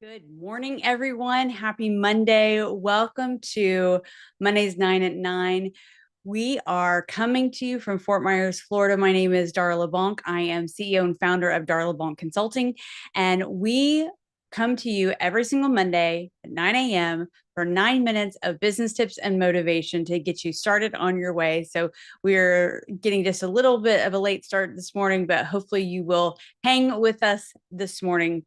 Good morning, everyone. Happy Monday. Welcome to Monday's 9 at 9. We are coming to you from Fort Myers, Florida. My name is Darla Bonk. I am CEO and founder of Darla Bonk Consulting, and we come to you every single Monday at 9 a.m. for 9 minutes of business tips and motivation to get you started on your way. So we're getting just a little bit of a late start this morning, but hopefully you will hang with us this morning.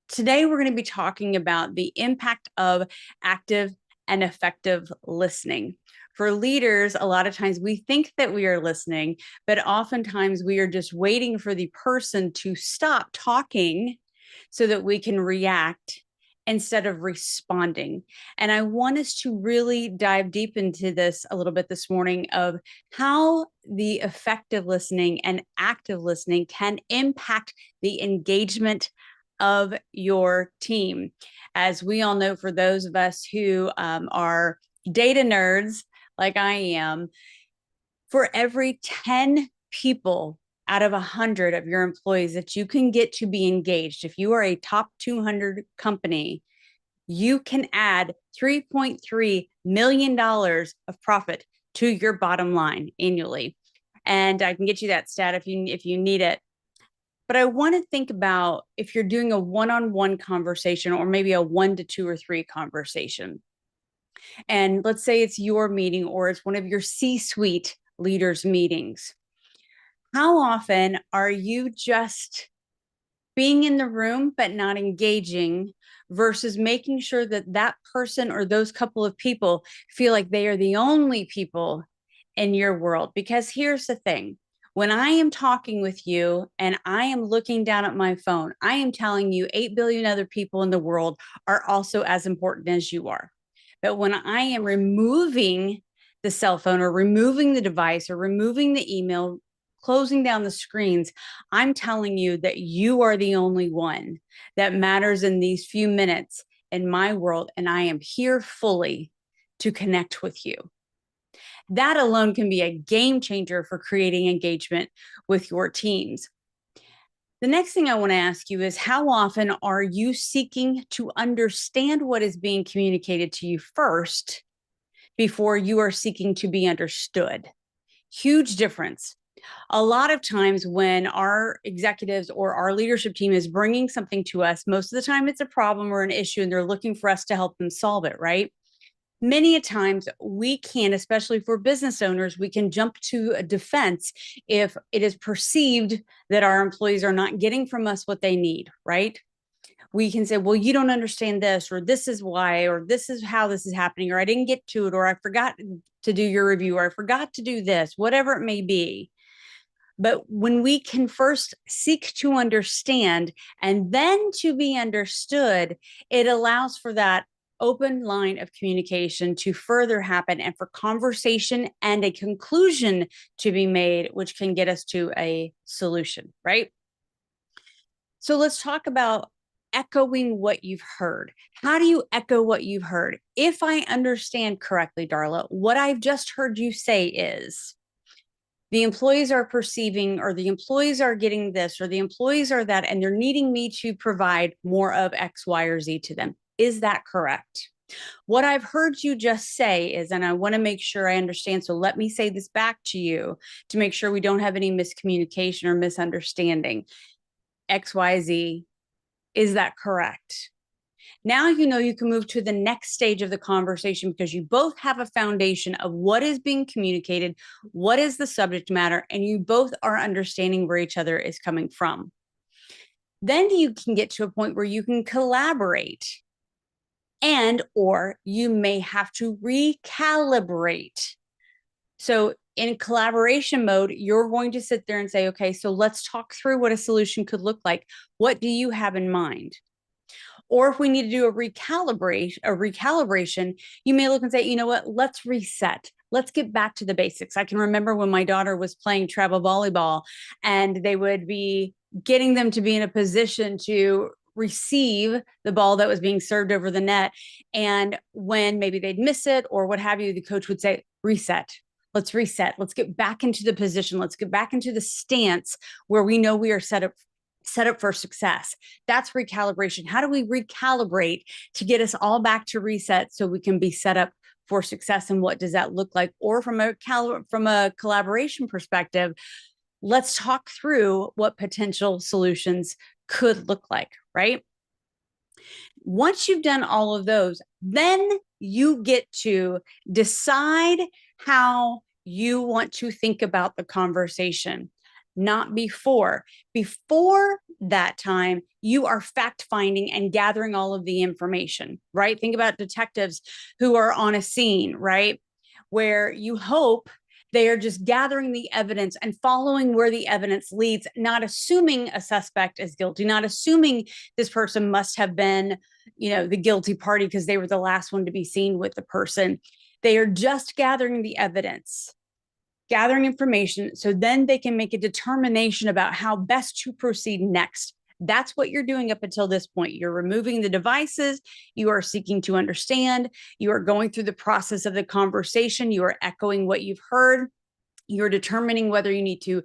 Today, we're going to be talking about the impact of active and effective listening. For leaders, a lot of times we think that we are listening, but oftentimes we are just waiting for the person to stop talking so that we can react instead of responding. And I want us to really dive deep into this a little bit this morning of how the effective listening and active listening can impact the engagement of your team. As we all know, for those of us who are data nerds like I am, for every 10 people out of 100 of your employees that you can get to be engaged, if you are a top 200 company, you can add $3.3 million of profit to your bottom line annually. And I can get you that stat if you need it. But I want to think about if you're doing a one-on-one conversation or maybe a 1 to 2 or 3 conversation. And let's say it's your meeting or it's one of your C-suite leaders' meetings. How often are you just being in the room but not engaging versus making sure that that person or those couple of people feel like they are the only people in your world? Because here's the thing. When I am talking with you and I am looking down at my phone, I am telling you 8 billion other people in the world are also as important as you are. But when I am removing the cell phone or removing the device or removing the email, closing down the screens, I'm telling you that you are the only one that matters in these few minutes in my world, and I am here fully to connect with you. That alone can be a game changer for creating engagement with your teams. The next thing I want to ask you is, how often are you seeking to understand what is being communicated to you first before you are seeking to be understood? Huge difference. A lot of times when our executives or our leadership team is bringing something to us, most of the time it's a problem or an issue and they're looking for us to help them solve it, right? Many a times we can, especially for business owners, we can jump to a defense if it is perceived that our employees are not getting from us what they need, right? We can say, well, you don't understand this, or this is why, or this is how this is happening, or I didn't get to it, or I forgot to do your review, or I forgot to do this, whatever it may be. But when we can first seek to understand and then to be understood, it allows for that open line of communication to further happen and for conversation and a conclusion to be made, which can get us to a solution, right? So let's talk about echoing what you've heard. How do you echo what you've heard? If I understand correctly, Darla, what I've just heard you say is, the employees are perceiving, or the employees are getting this, or the employees are that, and they're needing me to provide more of X, Y, or Z to them. Is that correct? What I've heard you just say is, and I want to make sure I understand, so let me say this back to you to make sure we don't have any miscommunication or misunderstanding. X, Y, Z, is that correct? Now you know you can move to the next stage of the conversation because you both have a foundation of what is being communicated, what is the subject matter, and you both are understanding where each other is coming from. Then you can get to a point where you can collaborate, and or you may have to recalibrate. So in collaboration mode, you're going to sit there and say, okay, so let's talk through what a solution could look like. What do you have in mind? Or if we need to do a recalibration, you may look and say, you know what, let's reset. Let's get back to the basics. I can remember when my daughter was playing travel volleyball and they would be getting them to be in a position to receive the ball that was being served over the net. And when maybe they'd miss it or what have you, the coach would say, reset. Let's reset. Let's get back into the position. Let's get back into the stance where we know we are set up set up for success. That's recalibration. How do we recalibrate to get us all back to reset so we can be set up for success? And what does that look like? Or from a collaboration perspective, let's talk through what potential solutions could look like, right? Once you've done all of those, then you get to decide how you want to think about the conversation, not before. Before that time, you are fact finding and gathering all of the information, right? Think about detectives who are on a scene, right? Where you hope they are just gathering the evidence and following where the evidence leads, not assuming a suspect is guilty, not assuming this person must have been, the guilty party because they were the last one to be seen with the person. They are just gathering the evidence, gathering information, so then they can make a determination about how best to proceed next. That's what you're doing up until this point. You're removing the devices. You are seeking to understand. You are going through the process of the conversation. You are echoing what you've heard. You're determining whether you need to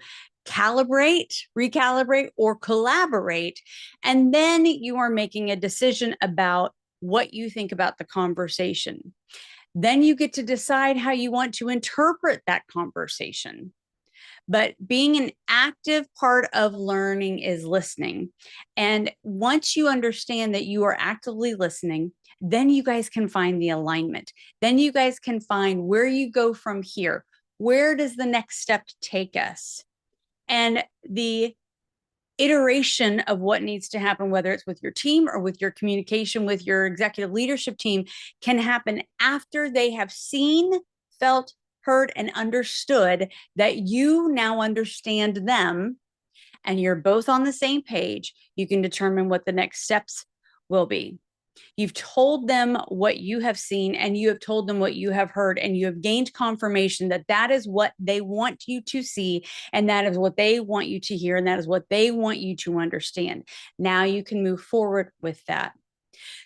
recalibrate, or collaborate. And then you are making a decision about what you think about the conversation. Then you get to decide how you want to interpret that conversation. But being an active part of learning is listening. And once you understand that you are actively listening, then you guys can find the alignment. Then you guys can find where you go from here. Where does the next step take us? And the iteration of what needs to happen, whether it's with your team or with your communication with your executive leadership team, can happen after they have seen, felt, heard, and understood that you now understand them and you're both on the same page. You can determine what the next steps will be. You've told them what you have seen and you have told them what you have heard, and you have gained confirmation that that is what they want you to see, and that is what they want you to hear, and that is what they want you to understand. Now you can move forward with that.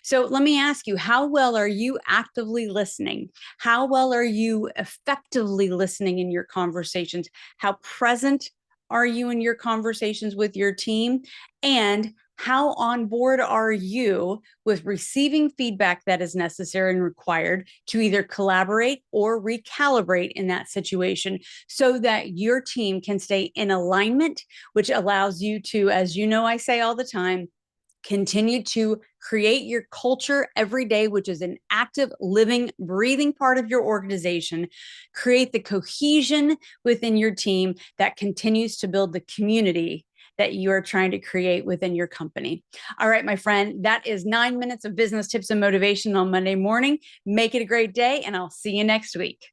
So let me ask you, how well are you actively listening? How well are you effectively listening in your conversations? How present are you in your conversations with your team? And how on board are you with receiving feedback that is necessary and required to either collaborate or recalibrate in that situation so that your team can stay in alignment, which allows you to, as you know, I say all the time, continue to create your culture every day, which is an active, living, breathing part of your organization. Create the cohesion within your team that continues to build the community that you are trying to create within your company. All right, my friend, that is 9 minutes of business tips and motivation on Monday morning. Make it a great day, and I'll see you next week.